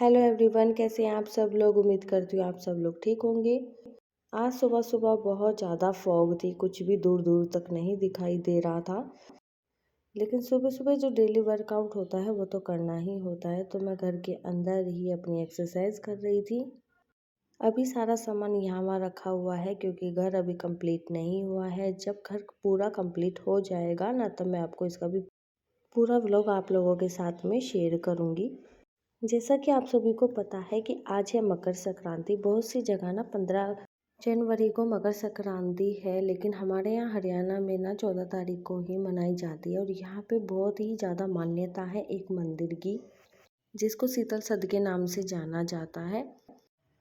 Hello everyone, कैसे हैं आप सब लोग। उम्मीद करती हूँ आप सब लोग ठीक होंगे। आज सुबह सुबह बहुत ज़्यादा फॉग थी, कुछ भी दूर दूर तक नहीं दिखाई दे रहा था। लेकिन सुबह सुबह जो डेली वर्कआउट होता है वो तो करना ही होता है, तो मैं घर के अंदर ही अपनी एक्सरसाइज कर रही थी। अभी सारा सामान यहाँ वहाँ रखा हुआ है क्योंकि घर अभी कंप्लीट नहीं हुआ है। जब घर पूरा कंप्लीट हो जाएगा ना, तब मैं आपको इसका भी पूरा व्लॉग आप लोगों के साथ में शेयर करूँगी। जैसा कि आप सभी को पता है कि आज है मकर संक्रांति। बहुत सी जगह ना 15 जनवरी को मकर संक्रांति है, लेकिन हमारे यहाँ हरियाणा में ना 14 तारीख को ही मनाई जाती है। और यहाँ पे बहुत ही ज़्यादा मान्यता है एक मंदिर की, जिसको शीतल सद के नाम से जाना जाता है।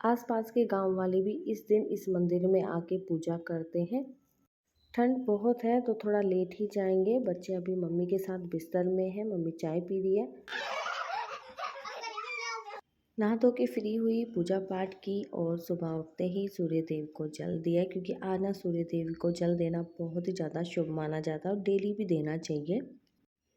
आसपास के गांव वाले भी इस दिन इस मंदिर में आके पूजा करते हैं। ठंड बहुत है तो थोड़ा लेट ही जाएंगे। बच्चे अभी मम्मी के साथ बिस्तर में है, मम्मी चाय पी रही है। नहा धो के फ्री हुई, पूजा पाठ की और सुबह उठते ही सूर्य देव को जल दिया, क्योंकि आज ना सूर्य देव को जल देना बहुत ही ज़्यादा शुभ माना जाता है और डेली भी देना चाहिए।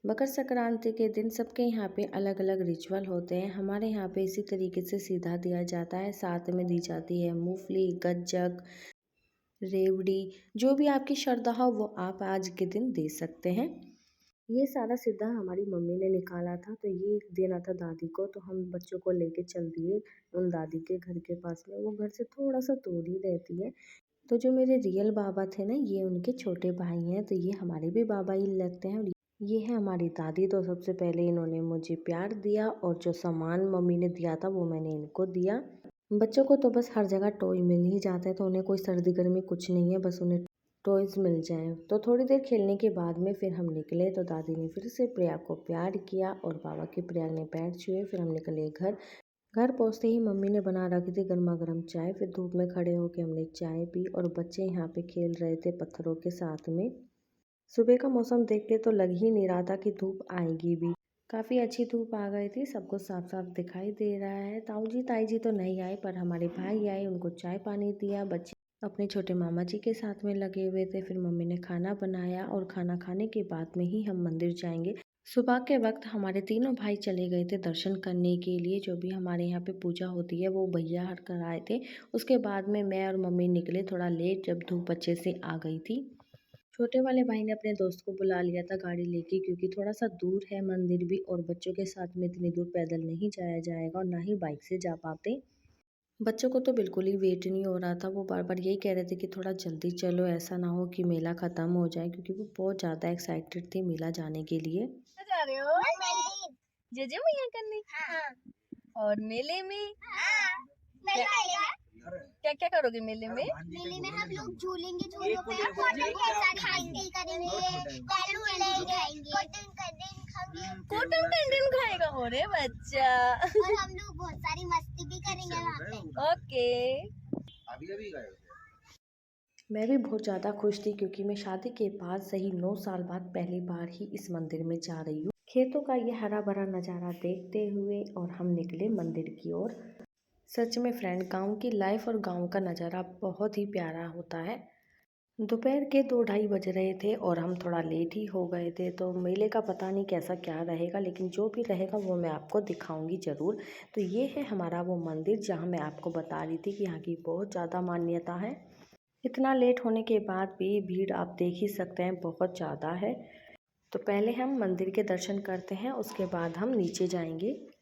मकर संक्रांति के दिन सबके यहाँ पे अलग अलग रिचुअल होते हैं। हमारे यहाँ पे इसी तरीके से सीधा दिया जाता है, साथ में दी जाती है मूंगफली, गज्जक, रेवड़ी। जो भी आपकी श्रद्धा हो वो आप आज के दिन दे सकते हैं। ये सारा सीधा हमारी मम्मी ने निकाला था, तो ये देना था दादी को, तो हम बच्चों को लेके चल दिए उन दादी के घर के पास में। वो घर से थोड़ा सा दूर ही रहती है। तो जो मेरे रियल बाबा थे ना, ये उनके छोटे भाई हैं, तो ये हमारे भी बाबा ही लगते हैं। और ये है हमारी दादी। तो सबसे पहले इन्होंने मुझे प्यार दिया और जो सामान मम्मी ने दिया था वो मैंने इनको दिया। बच्चों को तो बस हर जगह टॉय मिल ही जाता है, तो उन्हें कोई सर्दी गर्मी कुछ नहीं है, बस उन्हें टॉयज़ मिल जाएं। तो थोड़ी देर खेलने के बाद में फिर हम निकले, तो दादी ने फिर से प्रिया को प्यार किया और बाबा की प्रिया ने पैर छुए। फिर हम निकले घर। घर पहुंचते ही मम्मी ने बना रखी थी गर्मा गर्म चाय। फिर धूप में खड़े होकर हमने चाय पी और बच्चे यहाँ पे खेल रहे थे पत्थरों के साथ में। सुबह का मौसम देख के तो लग ही नहीं रहा था कि धूप आएगी भी। काफ़ी अच्छी धूप आ गई थी, सबको साफ साफ दिखाई दे रहा है। ताऊ जी ताई जी तो नहीं आए, पर हमारे भाई आए, उनको चाय पानी दिया। बच्चे अपने छोटे मामा जी के साथ में लगे हुए थे। फिर मम्मी ने खाना बनाया और खाना खाने के बाद में ही हम मंदिर जाएंगे। सुबह के वक्त हमारे तीनों भाई चले गए थे दर्शन करने के लिए। जो भी हमारे यहाँ पे पूजा होती है वो भैया हर कर आए थे। उसके बाद में मैं और मम्मी निकले थोड़ा लेट, जब धूप अच्छे से आ गई थी। छोटे वाले भाई ने अपने दोस्त को बुला लिया था गाड़ी लेके, क्योंकि थोड़ा सा दूर है मंदिर भी और बच्चों के साथ में इतनी दूर पैदल नहीं जाया जाएगा और ना ही बाइक से जा पाते। बच्चों को तो बिल्कुल ही वेट नहीं हो रहा था, वो बार बार यही कह रहे थे कि थोड़ा जल्दी चलो, ऐसा ना हो कि मेला ख़त्म हो जाए, क्योंकि वो बहुत ज़्यादा एक्साइटेड थे मेला जाने के लिए। जा रहे हो जे मैया करने? हाँ। और मेले में? हाँ। क्या क्या करोगे मेले में? मेले में हम लोग झूलेंगे, झूलों पे खाएंगे, कॉटन कैंडल खाएगा हो रे बच्चा। और हम लोग बहुत सारी मस्ती भी करेंगे वहाँ पे। ओके। अभी गए मैं भी बहुत ज़्यादा खुश थी, क्योंकि मैं शादी के बाद सही 9 साल बाद पहली बार ही इस मंदिर में जा रही हूँ। खेतों का ये हरा भरा नज़ारा देखते हुए और हम निकले मंदिर की ओर। सच में फ्रेंड, गांव की लाइफ और गांव का नज़ारा बहुत ही प्यारा होता है। दोपहर के 2-2:30 बज रहे थे और हम थोड़ा लेट ही हो गए थे, तो मेले का पता नहीं कैसा क्या रहेगा, लेकिन जो भी रहेगा वो मैं आपको दिखाऊंगी ज़रूर। तो ये है हमारा वो मंदिर जहाँ मैं आपको बता रही थी कि यहाँ की बहुत ज़्यादा मान्यता है। इतना लेट होने के बाद भी भीड़ आप देख ही सकते हैं, बहुत ज़्यादा है। तो पहले हम मंदिर के दर्शन करते हैं, उसके बाद हम नीचे जाएंगे।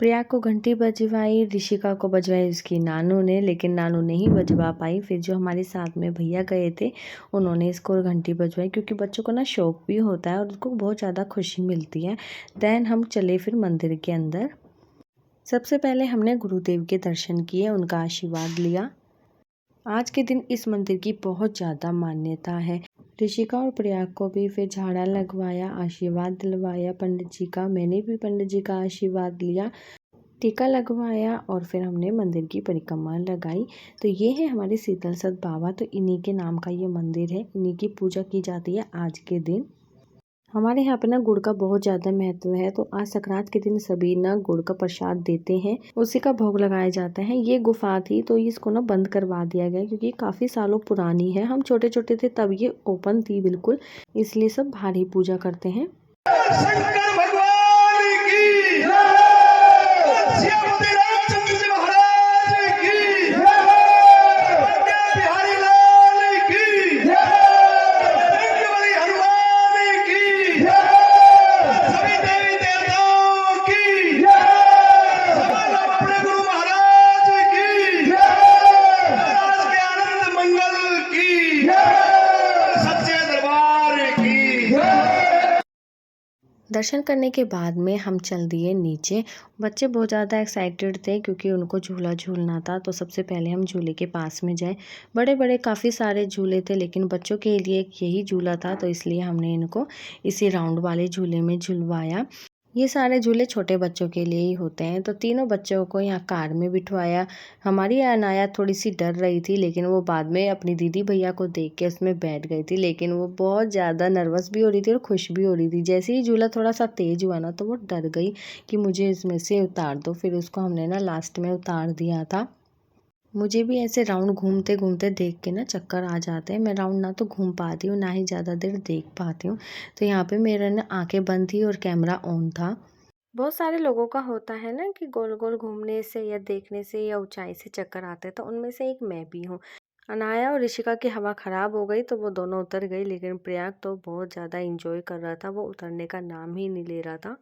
प्रिया को घंटी बजवाई, ऋषिका को बजवाई उसकी नानू ने, लेकिन नानू नहीं बजवा पाई। फिर जो हमारे साथ में भैया गए थे उन्होंने इसको घंटी बजवाई, क्योंकि बच्चों को ना शौक भी होता है और उनको बहुत ज़्यादा खुशी मिलती है। देन हम चले फिर मंदिर के अंदर। सबसे पहले हमने गुरुदेव के दर्शन किए, उनका आशीर्वाद लिया। आज के दिन इस मंदिर की बहुत ज़्यादा मान्यता है। ऋषिका और प्रिया को भी फिर झाड़ा लगवाया, आशीर्वाद दिलवाया पंडित जी का। मैंने भी पंडित जी का आशीर्वाद लिया, टीका लगवाया और फिर हमने मंदिर की परिक्रमा लगाई। तो ये है हमारे शीतल सत बाबा, तो इन्हीं के नाम का ये मंदिर है, इन्हीं की पूजा की जाती है आज के दिन। हमारे यहाँ पे ना गुड़ का बहुत ज़्यादा महत्व है, तो आज संक्रांत के दिन सभी ना गुड़ का प्रसाद देते हैं, उसी का भोग लगाया जाता है। ये गुफा थी तो इसको ना बंद करवा दिया गया, क्योंकि काफ़ी सालों पुरानी है। हम छोटे छोटे थे तब ये ओपन थी बिल्कुल, इसलिए सब बाहर ही पूजा करते हैं। शंकर भगवान की जय। दर्शन करने के बाद में हम चल दिए नीचे। बच्चे बहुत ज़्यादा एक्साइटेड थे क्योंकि उनको झूला झूलना था, तो सबसे पहले हम झूले के पास में जाए। बड़े बड़े काफ़ी सारे झूले थे, लेकिन बच्चों के लिए एक यही झूला था, तो इसलिए हमने इनको इसी राउंड वाले झूले में झुलवाया। ये सारे झूले छोटे बच्चों के लिए ही होते हैं। तो तीनों बच्चों को यहाँ कार में बिठवाया। हमारी अनाया थोड़ी सी डर रही थी, लेकिन वो बाद में अपनी दीदी भैया को देख के उसमें बैठ गई थी। लेकिन वो बहुत ज़्यादा नर्वस भी हो रही थी और खुश भी हो रही थी। जैसे ही झूला थोड़ा सा तेज़ हुआ ना, तो वो डर गई कि मुझे इसमें से उतार दो। फिर उसको हमने ना लास्ट में उतार दिया था। मुझे भी ऐसे राउंड घूमते घूमते देख के ना चक्कर आ जाते हैं। मैं राउंड ना तो घूम पाती हूँ, ना ही ज़्यादा देर देख पाती हूँ। तो यहाँ पे मेरा ना आंखें बंद थी और कैमरा ऑन था। बहुत सारे लोगों का होता है ना कि गोल गोल घूमने से या देखने से या ऊंचाई से चक्कर आते हैं, तो उनमें से एक मैं भी हूँ। अनाया और ऋषिका की हवा ख़राब हो गई तो वो दोनों उतर गई, लेकिन प्रयाग तो बहुत ज़्यादा इंजॉय कर रहा था। वो उतरने का नाम ही नहीं ले रहा था।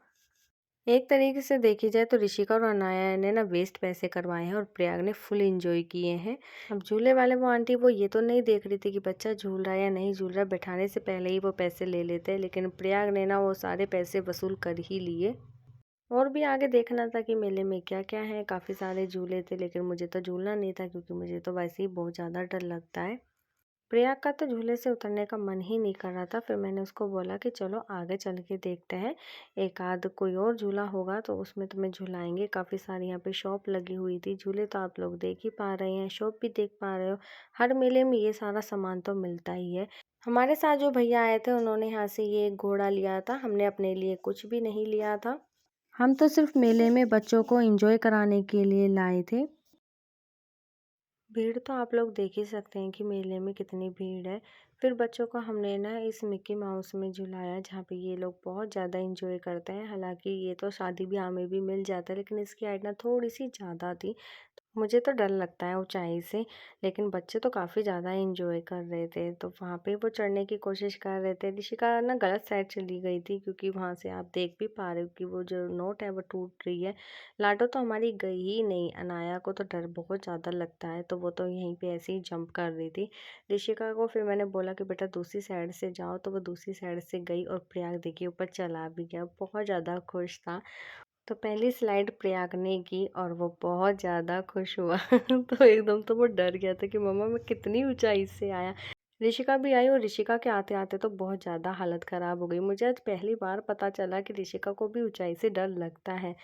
एक तरीके से देखी जाए तो ऋषिका और अनाया ने ना वेस्ट पैसे करवाए हैं और प्रयाग ने फुल एंजॉय किए हैं। अब झूले वाले वो आंटी वो ये तो नहीं देख रही थी कि बच्चा झूल रहा है या नहीं झूल रहा है, बैठाने से पहले ही वो पैसे ले लेते हैं। लेकिन प्रयाग ने ना वो सारे पैसे वसूल कर ही लिए। और भी आगे देखना था कि मेले में क्या क्या है। काफ़ी सारे झूले थे, लेकिन मुझे तो झूलना नहीं था क्योंकि मुझे तो वैसे ही बहुत ज़्यादा डर लगता है। प्रयाग का तो झूले से उतरने का मन ही नहीं कर रहा था। फिर मैंने उसको बोला कि चलो आगे चल के देखते हैं, एक आध कोई और झूला होगा तो उसमें तुम्हें झुलाएंगे। काफ़ी सारी यहाँ पे शॉप लगी हुई थी। झूले तो आप लोग देख ही पा रहे हैं, शॉप भी देख पा रहे हो। हर मेले में ये सारा सामान तो मिलता ही है। हमारे साथ जो भैया आए थे उन्होंने यहाँ से ये एक घोड़ा लिया था। हमने अपने लिए कुछ भी नहीं लिया था। हम तो सिर्फ मेले में बच्चों को एंजॉय कराने के लिए लाए थे। भीड़ तो आप लोग देख ही सकते हैं कि मेले में कितनी भीड़ है। फिर बच्चों को हमने ना इस मिक्की माउस में झुलाया, जहाँ पे ये लोग बहुत ज़्यादा इंजॉय करते हैं। हालांकि ये तो शादी ब्याह में भी मिल जाता है, लेकिन इसकी हाइट ना थोड़ी सी ज़्यादा थी। मुझे तो डर लगता है ऊंचाई से, लेकिन बच्चे तो काफ़ी ज़्यादा एंजॉय कर रहे थे। तो वहाँ पे वो चढ़ने की कोशिश कर रहे थे। ऋषिका ना गलत साइड चली गई थी, क्योंकि वहाँ से आप देख भी पा रहे हो कि वो जो नोट है वो टूट रही है। लाडो तो हमारी गई ही नहीं। अनाया को तो डर बहुत ज़्यादा लगता है, तो वो तो यहीं पे ऐसे ही जंप कर रही थी। ऋषिका को फिर मैंने बोला कि बेटा दूसरी साइड से जाओ, तो वो दूसरी साइड से गई और प्रयाग देखिए ऊपर चला भी गया। बहुत ज़्यादा खुश था। तो पहली स्लाइड प्रयाग ने की और वो बहुत ज़्यादा खुश हुआ। तो एकदम तो वो डर गया था कि मम्मा मैं कितनी ऊंचाई से आया। ऋषिका भी आई और ऋषिका के आते आते तो बहुत ज़्यादा हालत ख़राब हो गई। मुझे आज पहली बार पता चला कि ऋषिका को भी ऊंचाई से डर लगता है।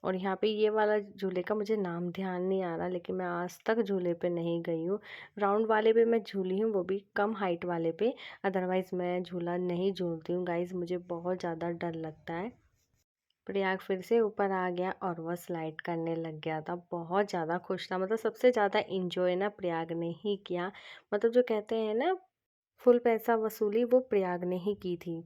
और यहाँ पे ये वाला झूले का मुझे नाम ध्यान नहीं आ रहा, लेकिन मैं आज तक झूले पे नहीं गई हूँ। राउंड वाले पे मैं झूली हूँ, वो भी कम हाइट वाले पे। अदरवाइज़ मैं झूला नहीं झूलती हूँ गाइज़, मुझे बहुत ज़्यादा डर लगता है। प्रयाग फिर से ऊपर आ गया और वह स्लाइड करने लग गया था। बहुत ज़्यादा खुश था। मतलब सबसे ज़्यादा इंजॉय ना प्रयाग ने ही किया। मतलब जो कहते हैं ना फुल पैसा वसूली, वो प्रयाग ने ही की थी।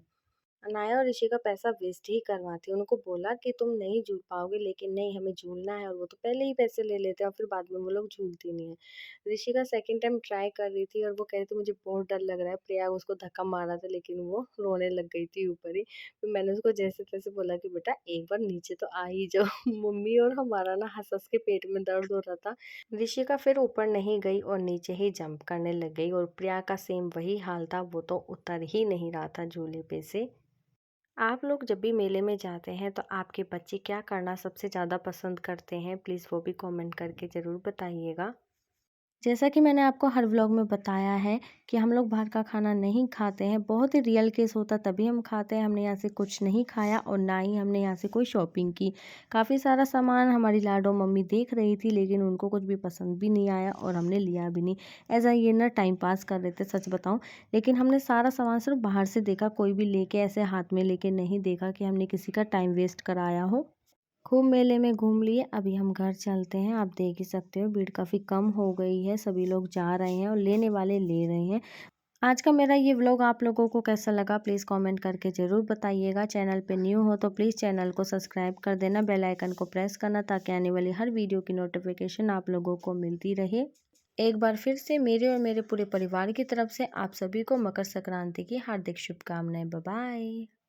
अनाया और ऋषि का पैसा वेस्ट ही करवाती। उनको बोला कि तुम नहीं झूल पाओगे, लेकिन नहीं हमें झूलना है, और वो तो पहले ही पैसे ले लेते हैं और फिर बाद में वो लोग झूलती नहीं है। ऋषि का सेकंड टाइम ट्राई कर रही थी और वो कह रही थी मुझे बहुत डर लग रहा है। प्रयाग उसको धक्का मार रहा था, लेकिन वो रोने लग गई थी ऊपर ही। फिर मैंने उसको जैसे तैसे बोला कि बेटा एक बार नीचे तो आ ही जाओ। मम्मी और हमारा ना हंस हंस के पेट में दर्द हो रहा था। ऋषि का फिर ऊपर नहीं गई और नीचे ही जंप करने लग गई, और प्रिया का सेम वही हाल था। वो तो उतर ही नहीं रहा था झूले पे से। आप लोग जब भी मेले में जाते हैं तो आपके बच्चे क्या करना सबसे ज़्यादा पसंद करते हैं, प्लीज़ वो भी कमेंट करके ज़रूर बताइएगा। जैसा कि मैंने आपको हर व्लॉग में बताया है कि हम लोग बाहर का खाना नहीं खाते हैं। बहुत ही रियल केस होता तभी हम खाते हैं। हमने यहाँ से कुछ नहीं खाया और ना ही हमने यहाँ से कोई शॉपिंग की। काफ़ी सारा सामान हमारी लाडो मम्मी देख रही थी, लेकिन उनको कुछ भी पसंद भी नहीं आया और हमने लिया भी नहीं। ऐसा ये ना टाइम पास कर रहे थे, सच बताऊँ। लेकिन हमने सारा सामान सिर्फ बाहर से देखा, कोई भी लेके ऐसे हाथ में लेके नहीं देखा कि हमने किसी का टाइम वेस्ट कराया हो। खूब मेले में घूम लिए, अभी हम घर चलते हैं। आप देख ही सकते हो भीड़ काफ़ी कम हो गई है, सभी लोग जा रहे हैं और लेने वाले ले रहे हैं। आज का मेरा ये व्लॉग आप लोगों को कैसा लगा, प्लीज़ कमेंट करके ज़रूर बताइएगा। चैनल पे न्यू हो तो प्लीज़ चैनल को सब्सक्राइब कर देना, बेल आइकन को प्रेस करना, ताकि आने वाली हर वीडियो की नोटिफिकेशन आप लोगों को मिलती रहे। एक बार फिर से मेरे और मेरे पूरे परिवार की तरफ से आप सभी को मकर संक्रांति की हार्दिक शुभकामनाएं। Bye bye.